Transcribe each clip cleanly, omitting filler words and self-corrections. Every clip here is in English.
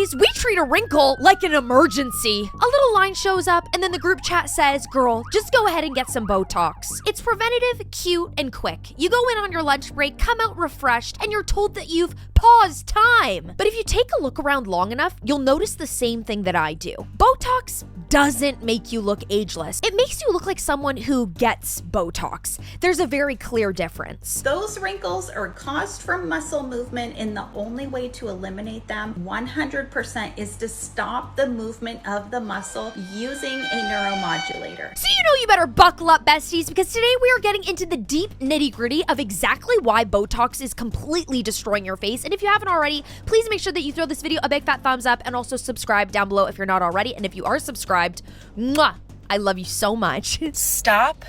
besties, we treat a wrinkle like an emergency. A little line shows up and then the group chat says, girl, just go ahead and get some Botox. It's preventative, cute, and quick. You go in on your lunch break, come out refreshed, and you're told that you've paused time. But if you take a look around long enough, you'll notice the same thing that I do. Botox doesn't make you look ageless. It makes you look like someone who gets Botox. There's a very clear difference. Those wrinkles are caused from muscle movement, and the only way to eliminate them 100% is to stop the movement of the muscle using a neuromodulator. So you know you better buckle up, besties, because today we are getting into the deep nitty-gritty of exactly why Botox is completely destroying your face. And if you haven't already, please make sure that you throw this video a big fat thumbs up and also subscribe down below if you're not already. And if you are subscribed, mwah, I love you so much. Stop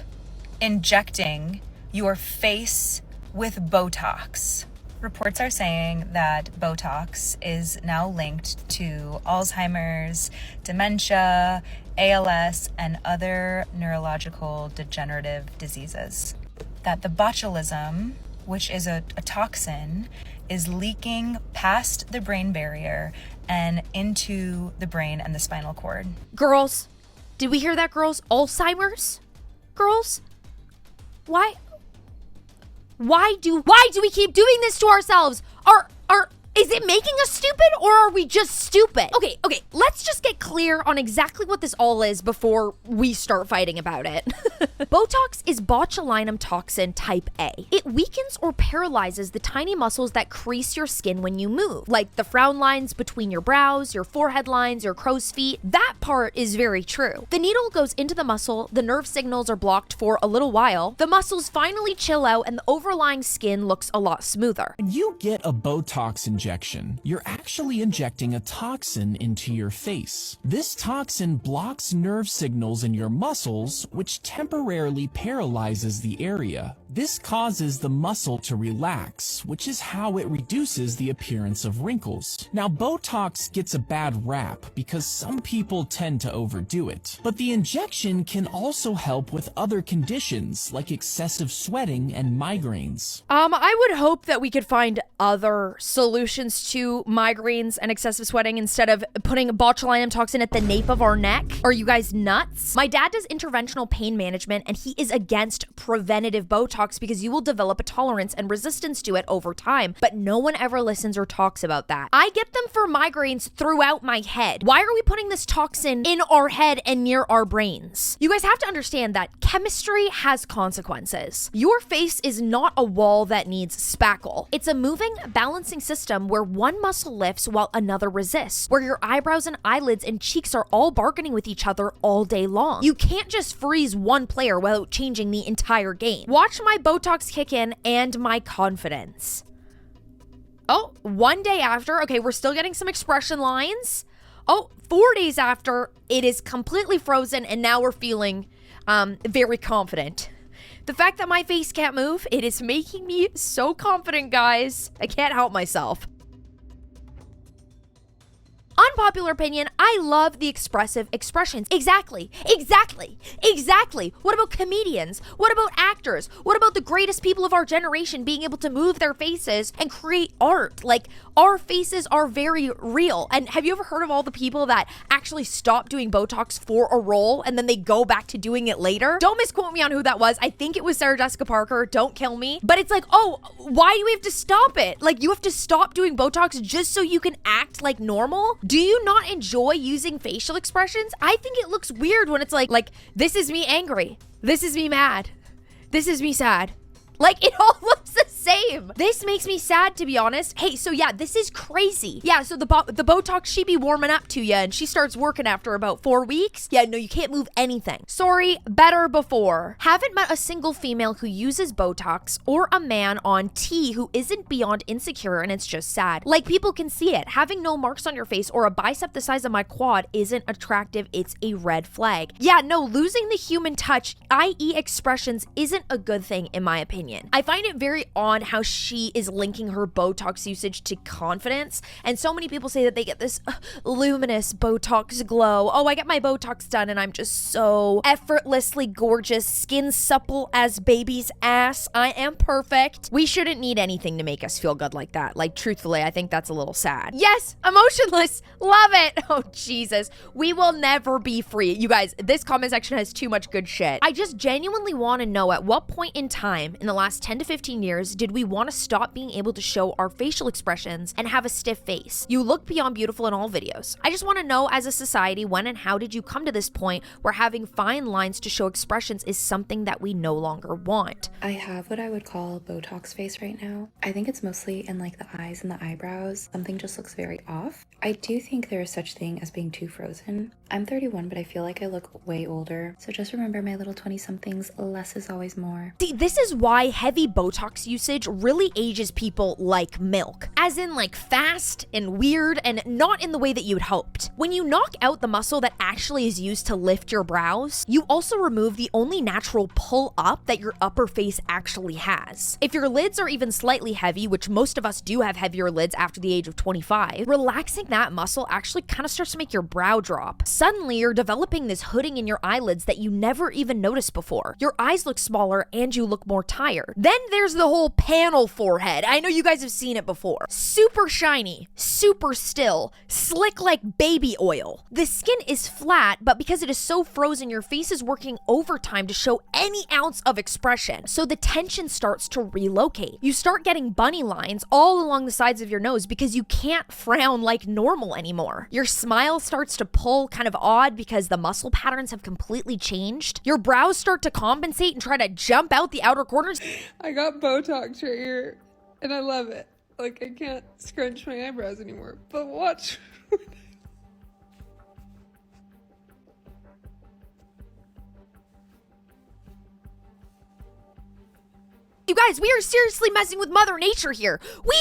injecting your face with Botox. Reports are saying that Botox is now linked to Alzheimer's, dementia, ALS, and other neurological degenerative diseases. That the botulism, which is a toxin, is leaking past the brain barrier and into the brain and the spinal cord. Girls, did we hear that, girls? Alzheimer's? Girls? Why do we keep doing this to ourselves? Is it making us stupid, or are we just stupid? Okay, let's just get clear on exactly what this all is before we start fighting about it. Botox is botulinum toxin type A. It weakens or paralyzes the tiny muscles that crease your skin when you move, like the frown lines between your brows, your forehead lines, your crow's feet. That part is very true. The needle goes into the muscle, the nerve signals are blocked for a little while, the muscles finally chill out, and the overlying skin looks a lot smoother. When you get a Botox injection, you're actually injecting a toxin into your face. This toxin blocks nerve signals in your muscles, which temporarily paralyzes the area. This causes the muscle to relax, which is how it reduces the appearance of wrinkles. Now, Botox gets a bad rap because some people tend to overdo it, but the injection can also help with other conditions like excessive sweating and migraines. I would hope that we could find other solutions to migraines and excessive sweating instead of putting botulinum toxin at the nape of our neck. Are you guys nuts? My dad does interventional pain management, and he is against preventative Botox because you will develop a tolerance and resistance to it over time, but no one ever listens or talks about that. I get them for migraines throughout my head. Why are we putting this toxin in our head and near our brains? You guys have to understand that chemistry has consequences. Your face is not a wall that needs spackle. It's a moving, balancing system where one muscle lifts while another resists, where your eyebrows and eyelids and cheeks are all bargaining with each other all day long. You can't just freeze one player without changing the entire game. Watch my Botox kick in and my confidence. Oh, 1 day after, okay, we're still getting some expression lines. Oh, 4 days after, it is completely frozen, and now we're feeling very confident. The fact that my face can't move, it is making me so confident, guys. I can't help myself. Unpopular opinion, I love the expressive expressions. Exactly. What about comedians? What about actors? What about the greatest people of our generation being able to move their faces and create art? Like, our faces are very real. And have you ever heard of all the people that actually stop doing Botox for a role and then they go back to doing it later? Don't misquote me on who that was. I think it was Sarah Jessica Parker. Don't kill me. But it's like, oh, why do we have to stop it? Like, you have to stop doing Botox just so you can act like normal? Do you not enjoy using facial expressions? I think it looks weird when it's like, this is me angry. This is me mad. This is me sad. Like, it all looks the same. This makes me sad, to be honest. Hey, so yeah, this is crazy. Yeah, so the Botox, she be warming up to you, and she starts working after about 4 weeks. Yeah, no, you can't move anything. Sorry, better before. Haven't met a single female who uses Botox or a man on T who isn't beyond insecure, and it's just sad. Like, people can see it. Having no marks on your face or a bicep the size of my quad isn't attractive. It's a red flag. Yeah, no, losing the human touch, i.e. expressions, isn't a good thing in my opinion. I find it very odd how she is linking her Botox usage to confidence, and so many people say that they get this luminous Botox glow. Oh, I get my Botox done and I'm just so effortlessly gorgeous, skin supple as baby's ass. I am perfect. We shouldn't need anything to make us feel good like that. Like, truthfully, I think that's a little sad. Yes, emotionless. Love it. Oh, Jesus. We will never be free. You guys, this comment section has too much good shit. I just genuinely want to know, at what point in time in the last 10 to 15 years did we want to stop being able to show our facial expressions and have a stiff face? You look beyond beautiful in all videos. I just want to know, as a society, when and how did you come to this point where having fine lines to show expressions is something that we no longer want? I have what I would call Botox face right now. I think it's mostly in like the eyes and the eyebrows. Something just looks very off. I do think there is such thing as being too frozen. I'm 31, but I feel like I look way older. So just remember, my little 20-somethings, less is always more. See, this is why heavy Botox usage really ages people like milk. As in, like, fast and weird and not in the way that you'd hoped. When you knock out the muscle that actually is used to lift your brows, you also remove the only natural pull up that your upper face actually has. If your lids are even slightly heavy, which most of us do have heavier lids after the age of 25, relaxing that muscle actually kind of starts to make your brow drop. Suddenly, you're developing this hooding in your eyelids that you never even noticed before. Your eyes look smaller and you look more tired. Then there's the whole panel forehead. I know you guys have seen it before. Super shiny, super still, slick like baby oil. The skin is flat, but because it is so frozen, your face is working overtime to show any ounce of expression. So the tension starts to relocate. You start getting bunny lines all along the sides of your nose because you can't frown like normal anymore. Your smile starts to pull kind of odd because the muscle patterns have completely changed. Your brows start to compensate and try to jump out the outer corners. I got Botox right here, and I love it. Like, I can't scrunch my eyebrows anymore, but watch. You guys, we are seriously messing with Mother Nature here. We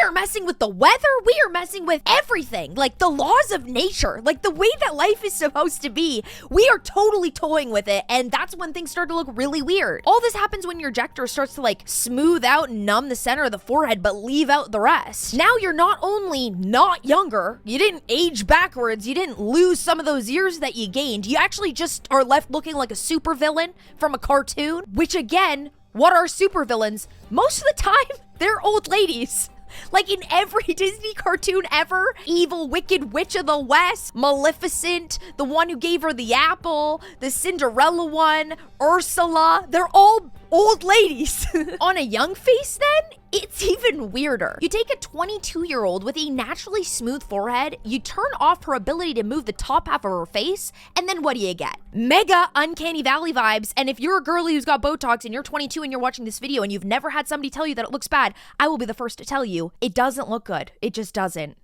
are messing with the weather. We are messing with everything. Like the laws of nature, like the way that life is supposed to be. We are totally toying with it, and that's when things start to look really weird. All this happens when your injector starts to like smooth out and numb the center of the forehead, but leave out the rest. Now you're not only not younger, you didn't age backwards, you didn't lose some of those years that you gained. You actually just are left looking like a supervillain from a cartoon, which again, what are supervillains? Most of the time, they're old ladies. Like in every Disney cartoon ever, evil, wicked witch of the West, Maleficent, the one who gave her the apple, the Cinderella one, Ursula, they're all old ladies. On a young face then, it's even weirder. You take a 22-year-old with a naturally smooth forehead, you turn off her ability to move the top half of her face, and then what do you get? Mega Uncanny Valley vibes. And if you're a girlie who's got Botox and you're 22 and you're watching this video and you've never had somebody tell you that it looks bad, I will be the first to tell you, it doesn't look good. It just doesn't.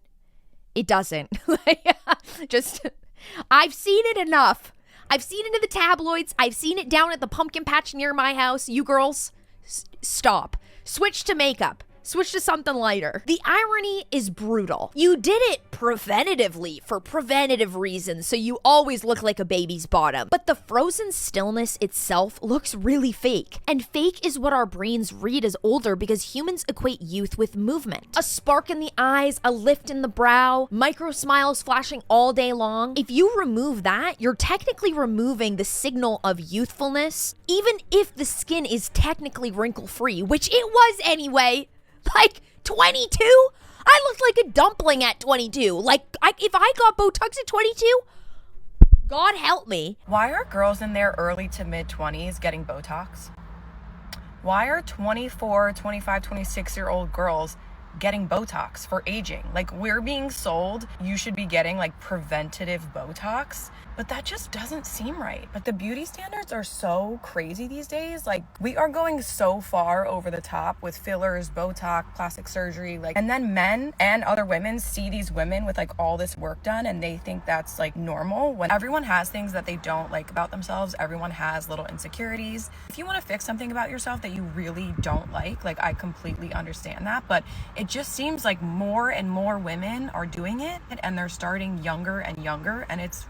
It doesn't. I've seen it enough. I've seen it in the tabloids. I've seen it down at the pumpkin patch near my house. You girls, stop. Switch to makeup. Switch to something lighter. The irony is brutal. You did it preventatively for preventative reasons, so you always look like a baby's bottom. But the frozen stillness itself looks really fake. And fake is what our brains read as older because humans equate youth with movement. A spark in the eyes, a lift in the brow, micro smiles flashing all day long. If you remove that, you're technically removing the signal of youthfulness, even if the skin is technically wrinkle-free, which it was anyway. Like 22? I looked like a dumpling at 22. Like, if I got Botox at 22, God help me. Why are girls in their early to mid 20s getting Botox? Why are 24, 25, 26-year-old girls getting Botox for aging? Like, we're being sold you should be getting like preventative Botox, but that just doesn't seem right. But the beauty standards are so crazy these days. Like, we are going so far over the top with fillers, Botox, plastic surgery, like, and then men and other women see these women with like all this work done and they think that's like normal, when everyone has things that they don't like about themselves. Everyone has little insecurities. If you want to fix something about yourself that you really don't like I completely understand that, but it just seems like more and more women are doing it and they're starting younger and younger, and it's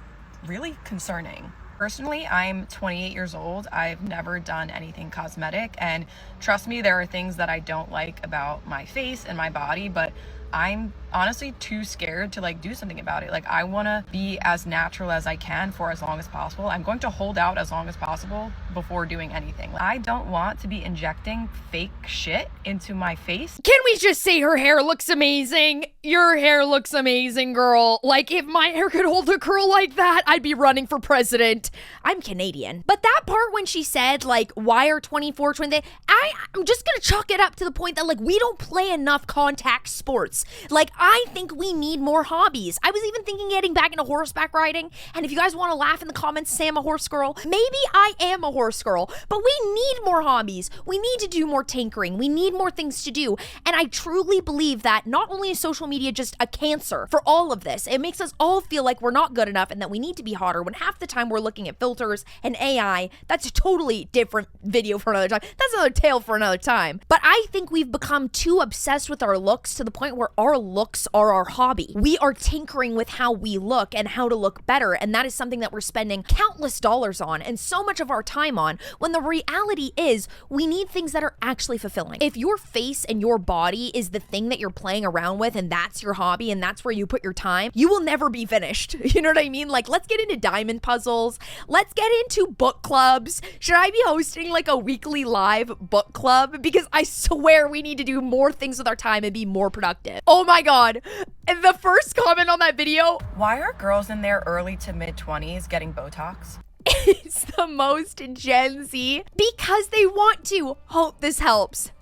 really concerning. Personally, I'm 28 years old. I've never done anything cosmetic, and trust me, there are things that I don't like about my face and my body, but I'm honestly too scared to like do something about it. Like I want to be as natural as I can for as long as possible. I'm going to hold out as long as possible before doing anything. I don't want to be injecting fake shit into my face. Can we just say her hair looks amazing? Your hair looks amazing, girl. Like, if my hair could hold a curl like that, I'd be running for president. I'm Canadian. But that part when she said, like, why are 24, 20, I'm just gonna chalk it up to the point that, like, we don't play enough contact sports. Like, I think we need more hobbies. I was even thinking getting back into horseback riding. And if you guys want to laugh in the comments, say I'm a horse girl, maybe I am a horse girl. But we need more hobbies. We need to do more tinkering. We need more things to do. And I truly believe that not only is social media just a cancer for all of this, it makes us all feel like we're not good enough and that we need to be hotter when half the time we're looking at filters and AI. That's a totally different video for another time. That's another tale for another time. But I think we've become too obsessed with our looks to the point where our looks are our hobby. We are tinkering with how we look and how to look better, and that is something that we're spending countless dollars on and so much of our time on, when the reality is we need things that are actually fulfilling. If your face and your body is the thing that you're playing around with and that's your hobby and that's where you put your time, you will never be finished. You know what I mean? Like, let's get into diamond puzzles. Let's get into book clubs. Should I be hosting like a weekly live book club? Because I swear we need to do more things with our time and be more productive. Oh my God. And the first comment on that video, Why are girls in their early to mid 20s getting Botox? is the most Gen Z because they want to. Hope this helps.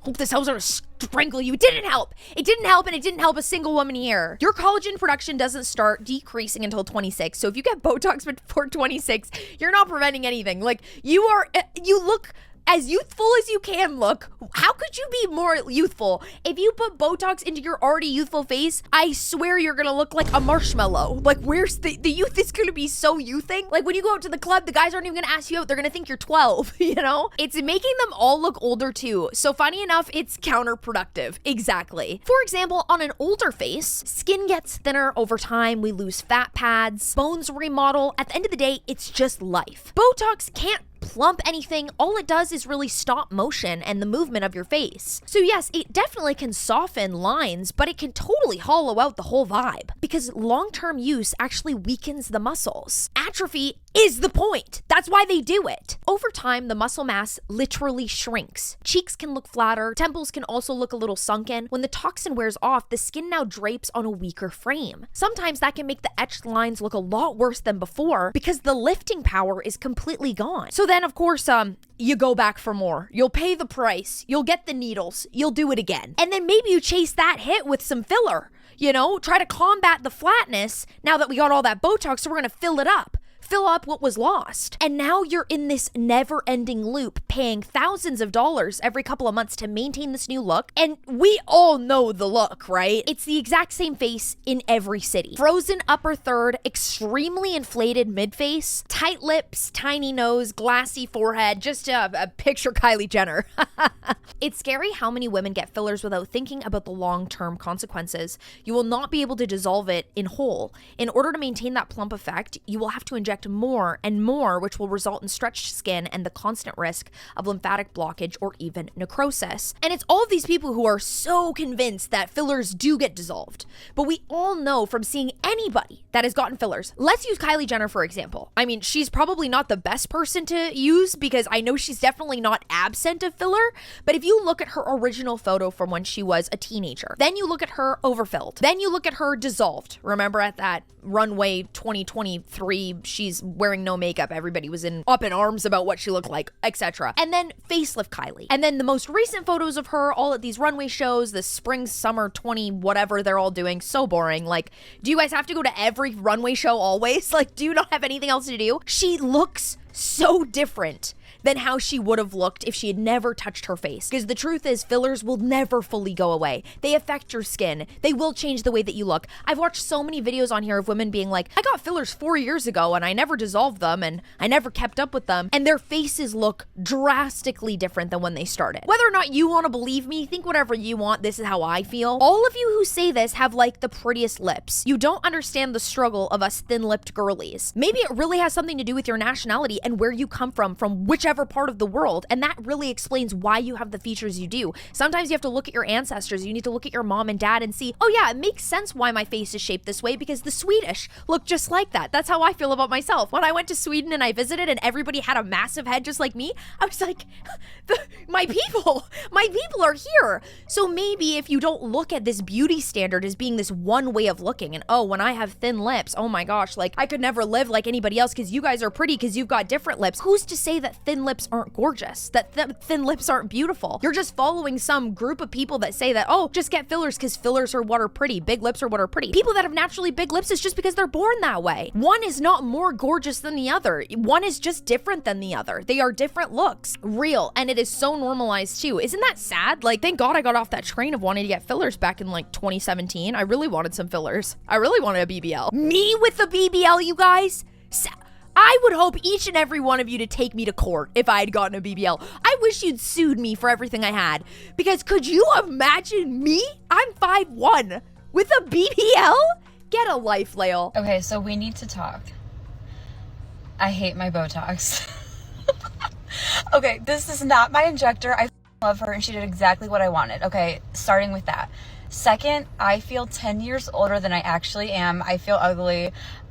Hope this helps her to strangle you. It didn't help. It didn't help, and it didn't help a single woman here. Your collagen production doesn't start decreasing until 26. So if you get Botox before 26, you're not preventing anything. Like, you look as youthful as you can look. How could you be more youthful? If you put Botox into your already youthful face, I swear you're gonna look like a marshmallow. Like, where's the youth is gonna be so youthing? Like, when you go out to the club, the guys aren't even gonna ask you out. They're gonna think you're 12, you know? It's making them all look older too. So funny enough, it's counterproductive. Exactly. For example, on an older face, skin gets thinner over time. We lose fat pads, bones remodel. At the end of the day, it's just life. Botox can't plump anything. All it does is really stop motion and the movement of your face. So yes, it definitely can soften lines, but it can totally hollow out the whole vibe because long-term use actually weakens the muscles. Atrophy is the point. That's why they do it. Over time, the muscle mass literally shrinks. Cheeks can look flatter. Temples can also look a little sunken. When the toxin wears off, the skin now drapes on a weaker frame. Sometimes that can make the etched lines look a lot worse than before because the lifting power is completely gone. So then, of course, you go back for more. You'll pay the price. You'll get the needles. You'll do it again. And then maybe you chase that hit with some filler. You know, try to combat the flatness now that we got all that Botox, so we're gonna fill it up. Fill up what was lost. And now you're in this never-ending loop, paying thousands of dollars every couple of months to maintain this new look. And we all know the look, right? It's the exact same face in every city. Frozen upper third, extremely inflated mid-face, tight lips, tiny nose, glassy forehead, just a picture Kylie Jenner. It's scary how many women get fillers without thinking about the long-term consequences. You will not be able to dissolve it in whole. In order to maintain that plump effect, you will have to inject more and more, which will result in stretched skin and the constant risk of lymphatic blockage or even necrosis. And it's all of these people who are so convinced that fillers do get dissolved. But we all know from seeing anybody that has gotten fillers. Let's use Kylie Jenner, for example. I mean, she's probably not the best person to use because I know she's definitely not absent of filler. But if you look at her original photo from when she was a teenager, then you look at her overfilled, then you look at her dissolved. Remember at that runway 2023, she's wearing no makeup. Everybody was up in arms about what she looked like, etc. And then facelift Kylie. And then the most recent photos of her all at these runway shows, the spring, summer 20, whatever they're all doing. So boring. Like, do you guys have to go to every runway show always? Like, do you not have anything else to do? She looks so different than how she would have looked if she had never touched her face. Because the truth is, fillers will never fully go away. They affect your skin. They will change the way that you look. I've watched so many videos on here of women being like, I got fillers 4 years ago and I never dissolved them and I never kept up with them. And their faces look drastically different than when they started. Whether or not you want to believe me, think whatever you want. This is how I feel. All of you who say this have like the prettiest lips. You don't understand the struggle of us thin-lipped girlies. Maybe it really has something to do with your nationality and where you come from whichever whichever part of the world. And that really explains why you have the features you do. Sometimes you have to look at your ancestors. You need to look at your mom and dad and see, oh yeah, it makes sense why my face is shaped this way because the Swedish look just like that. That's how I feel about myself. When I went to Sweden and I visited and everybody had a massive head just like me, I was like, my people are here. So maybe if you don't look at this beauty standard as being this one way of looking and, oh, when I have thin lips, oh my gosh, like I could never live like anybody else because you guys are pretty because you've got different lips. Who's to say that thin lips aren't gorgeous? That thin lips aren't beautiful? You're just following some group of people that say that, oh, just get fillers because fillers are what are pretty. Big lips are what are pretty. People that have naturally big lips is just because they're born that way. One is not more gorgeous than the other. One is just different than the other. They are different looks. Real. And it is so normalized too. Isn't that sad? Like, thank God I got off that train of wanting to get fillers back in like 2017. I really wanted some fillers. I really wanted a BBL. Me with a BBL, you guys? I would hope each and every one of you to take me to court if I had gotten a BBL. I wish you'd sued me for everything I had. Because could you imagine me? I'm 5'1" with a BBL? Get a life, Lael. Okay, so we need to talk. I hate my Botox. Okay, this is not my injector. I love her and she did exactly what I wanted. Okay, starting with that. Second, I feel 10 years older than I actually am. I feel ugly.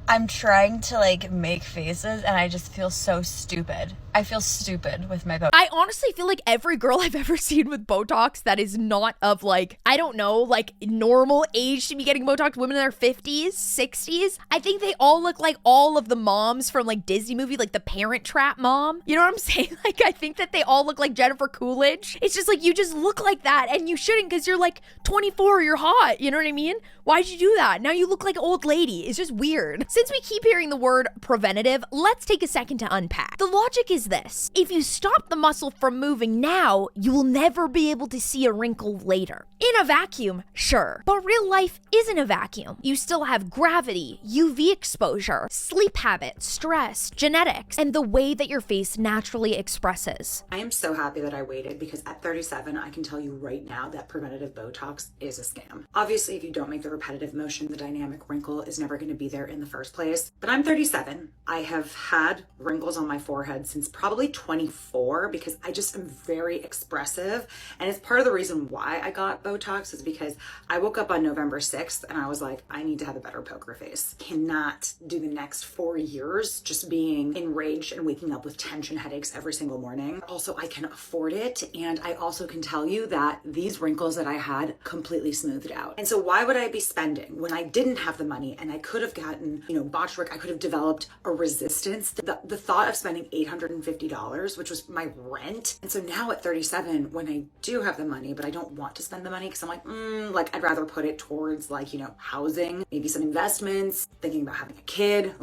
I'm trying to like make faces and I just feel so stupid. I feel stupid with my Botox. I honestly feel like every girl I've ever seen with Botox that is not of like, I don't know, like normal age to be getting Botox, women in their 50s, 60s, I think they all look like all of the moms from like Disney movie, like the Parent Trap mom. You know what I'm saying? Like, I think that they all look like Jennifer Coolidge. It's just like, you just look like that and you shouldn't because you're like 24, you're hot. You know what I mean? Why'd you do that? Now you look like an old lady. It's just weird. Since we keep hearing the word preventative, let's take a second to unpack. The logic is this. If you stop the muscle from moving now, you will never be able to see a wrinkle later. In a vacuum, sure, but real life isn't a vacuum. You still have gravity, UV exposure, sleep habits, stress, genetics, and the way that your face naturally expresses. I am so happy that I waited because at 37, I can tell you right now that preventative Botox is a scam. Obviously, if you don't make the repetitive motion, the dynamic wrinkle is never going to be there in the first place. But I'm 37. I have had wrinkles on my forehead since probably 24 because I just am very expressive. And it's part of the reason why I got Botox is because I woke up on November 6th and I was like, I need to have a better poker face. Cannot do the next 4 years just being enraged and waking up with tension headaches every single morning. Also, I can afford it. And I also can tell you that these wrinkles that I had completely smoothed out. And so why would I be spending when I didn't have the money and I could have gotten, botch work, I could have developed a resistance. The thought of spending $850, which was my rent. And so now at 37, when I do have the money, but I don't want to spend the money because I'm like, I'd rather put it towards housing, maybe some investments, thinking about having a kid,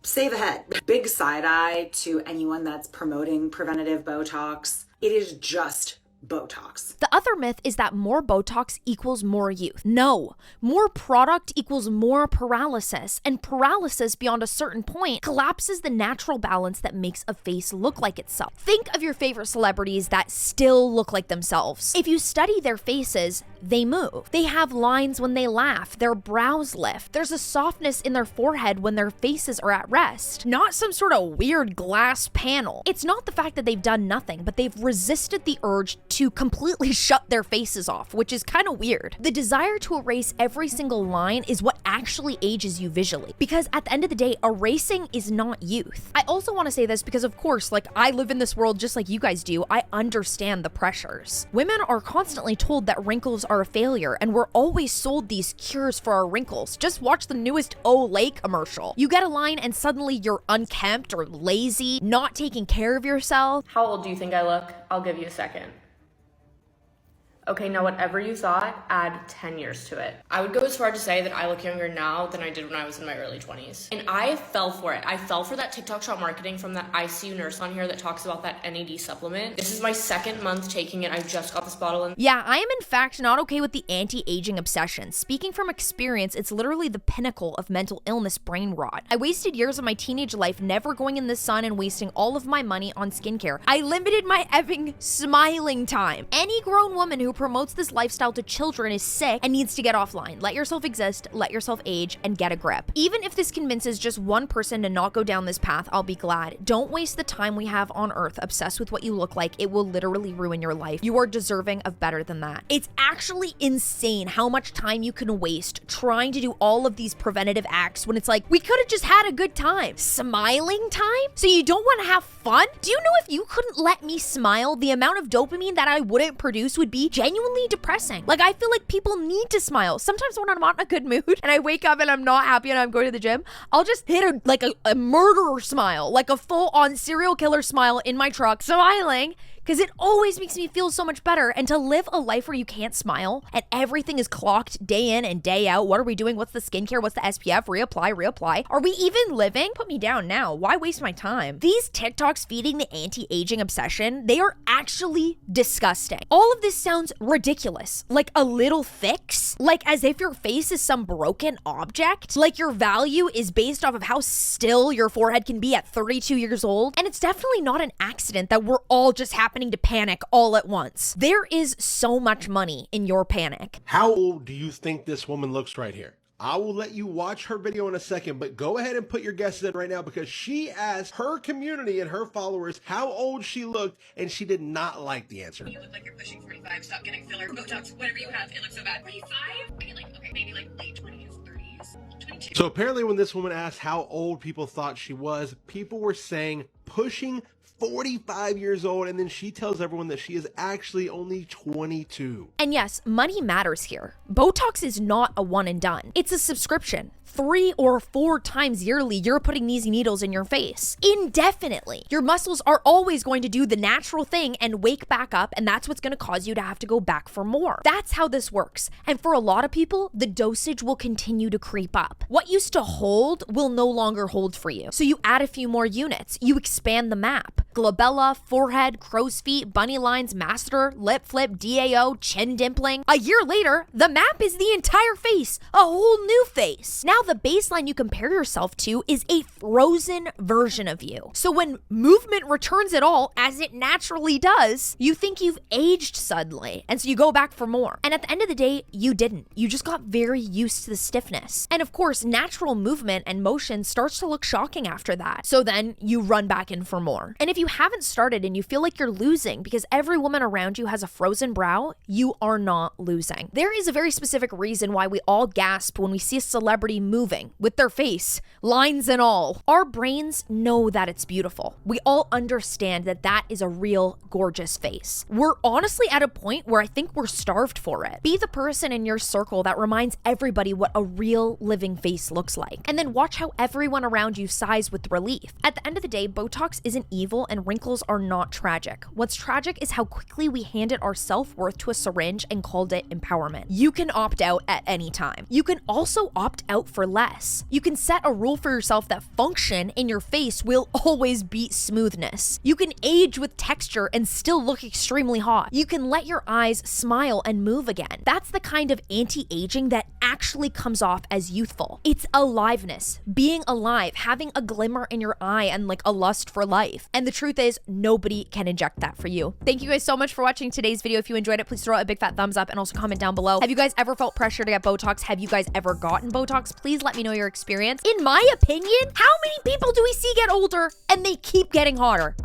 save ahead. Big side eye to anyone that's promoting preventative Botox. It is just Botox. The other myth is that more Botox equals more youth. No, more product equals more paralysis, and paralysis beyond a certain point collapses the natural balance that makes a face look like itself. Think of your favorite celebrities that still look like themselves. If you study their faces, they move. They have lines when they laugh, their brows lift. There's a softness in their forehead when their faces are at rest, not some sort of weird glass panel. It's not the fact that they've done nothing, but they've resisted the urge to completely shut their faces off, which is kind of weird. The desire to erase every single line is what actually ages you visually, because at the end of the day, erasing is not youth. I also want to say this because, of course, I live in this world just like you guys do. I understand the pressures. Women are constantly told that wrinkles are a failure, and we're always sold these cures for our wrinkles. Just watch the newest Olay commercial. You get a line and suddenly you're unkempt or lazy, not taking care of yourself. How old do you think I look? I'll give you a second. Okay, now whatever you thought, add 10 years to it. I would go as far to say that I look younger now than I did when I was in my early 20s. And I fell for it. I fell for that TikTok shop marketing from that ICU nurse on here that talks about that NAD supplement. This is my second month taking it. I just got this bottle in. Yeah, I am in fact not okay with the anti-aging obsession. Speaking from experience, it's literally the pinnacle of mental illness brain rot. I wasted years of my teenage life never going in the sun and wasting all of my money on skincare. I limited my effing smiling time. Any grown woman who who promotes this lifestyle to children is sick and needs to get offline. Let yourself exist, let yourself age, and get a grip. Even if this convinces just one person to not go down this path, I'll be glad. Don't waste the time we have on earth obsessed with what you look like. It will literally ruin your life. You are deserving of better than that. It's actually insane how much time you can waste trying to do all of these preventative acts when it's like, we could have just had a good time. Smiling time? So you don't want to have fun? Do you know if you couldn't let me smile, the amount of dopamine that I wouldn't produce would be genuinely depressing. Like, I feel like people need to smile. Sometimes when I'm not in a good mood and I wake up and I'm not happy and I'm going to the gym, I'll just hit a murderer smile, like a full-on serial killer smile in my truck, smiling, because it always makes me feel so much better. And to live a life where you can't smile and everything is clocked day in and day out. What are we doing? What's the skincare? What's the SPF? Reapply. Are we even living? Put me down now. Why waste my time? These TikToks feeding the anti-aging obsession, they are actually disgusting. All of this sounds ridiculous. Like a little fix? Like as if your face is some broken object? Like your value is based off of how still your forehead can be at 32 years old? And it's definitely not an accident that we're all just happening to panic all at once. There is so much money in your panic. How old do you think this woman looks right here? I will let you watch her video in a second, but go ahead and put your guesses in right now because she asked her community and her followers how old she looked, and she did not like the answer. You look like you're pushing 45. Stop getting filler, Botox, whatever you have. It looks so bad. 45? I mean, maybe late 20s, 30s, 22. So apparently when this woman asked how old people thought she was, people were saying pushing 45 years old, and then she tells everyone that she is actually only 22. And yes, money matters here. Botox is not a one and done. It's a subscription. 3 or 4 times yearly, you're putting these needles in your face indefinitely. Your muscles are always going to do the natural thing and wake back up, and that's what's going to cause you to have to go back for more. That's how this works. And for a lot of people, the dosage will continue to creep up. What used to hold will no longer hold for you. So you add a few more units. You expand the map. Glabella, forehead, crow's feet, bunny lines, masseter, lip flip, DAO, chin dimpling. A year later, the map is the entire face, a whole new face. Now the baseline you compare yourself to is a frozen version of you. So when movement returns at all, as it naturally does, you think you've aged suddenly, and so you go back for more. And at the end of the day, you didn't. You just got very used to the stiffness. And of course, natural movement and motion starts to look shocking after that. So then you run back in for more. And if you haven't started and you feel like you're losing because every woman around you has a frozen brow, you are not losing. There is a very specific reason why we all gasp when we see a celebrity moving with their face, lines and all. Our brains know that it's beautiful. We all understand that that is a real gorgeous face. We're honestly at a point where I think we're starved for it. Be the person in your circle that reminds everybody what a real living face looks like. And then watch how everyone around you sighs with relief. At the end of the day, Botox isn't evil and wrinkles are not tragic. What's tragic is how quickly we handed our self-worth to a syringe and called it empowerment. You can opt out at any time. You can also opt out for less. You can set a rule for yourself that function in your face will always beat smoothness. You can age with texture and still look extremely hot. You can let your eyes smile and move again. That's the kind of anti-aging that actually comes off as youthful. It's aliveness, being alive, having a glimmer in your eye and like a lust for life. And the truth is, nobody can inject that for you. Thank you guys so much for watching today's video. If you enjoyed it, please throw a big fat thumbs up and also comment down below. Have you guys ever felt pressure to get Botox? Have you guys ever gotten Botox? Please let me know your experience. In my opinion, how many people do we see get older and they keep getting hotter?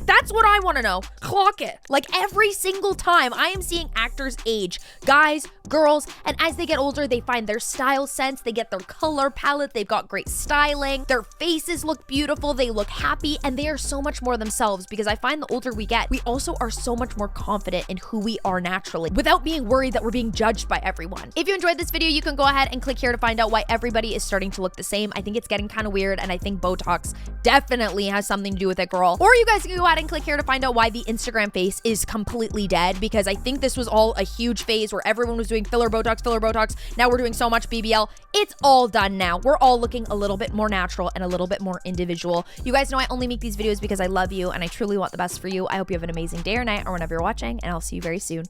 That's what I want to know. Clock it. Like every single time I am seeing actors age, guys, girls, and as they get older, they find their style sense, they get their color palette, they've got great styling, their faces look beautiful, they look happy, and they are so much more themselves because I find the older we get, we also are so much more confident in who we are naturally without being worried that we're being judged by everyone. If you enjoyed this video, you can go ahead and click here to find out why everybody is starting to look the same. I think it's getting kind of weird, and I think Botox definitely has something to do with it, girl. Or you guys can go ahead and click here to find out why the Instagram face is completely dead, because I think this was all a huge phase where everyone was doing filler Botox. Now we're doing so much BBL. It's all done now. We're all looking a little bit more natural and a little bit more individual. You guys know I only make these videos because I love you and I truly want the best for you. I hope you have an amazing day or night or whenever you're watching, and I'll see you very soon.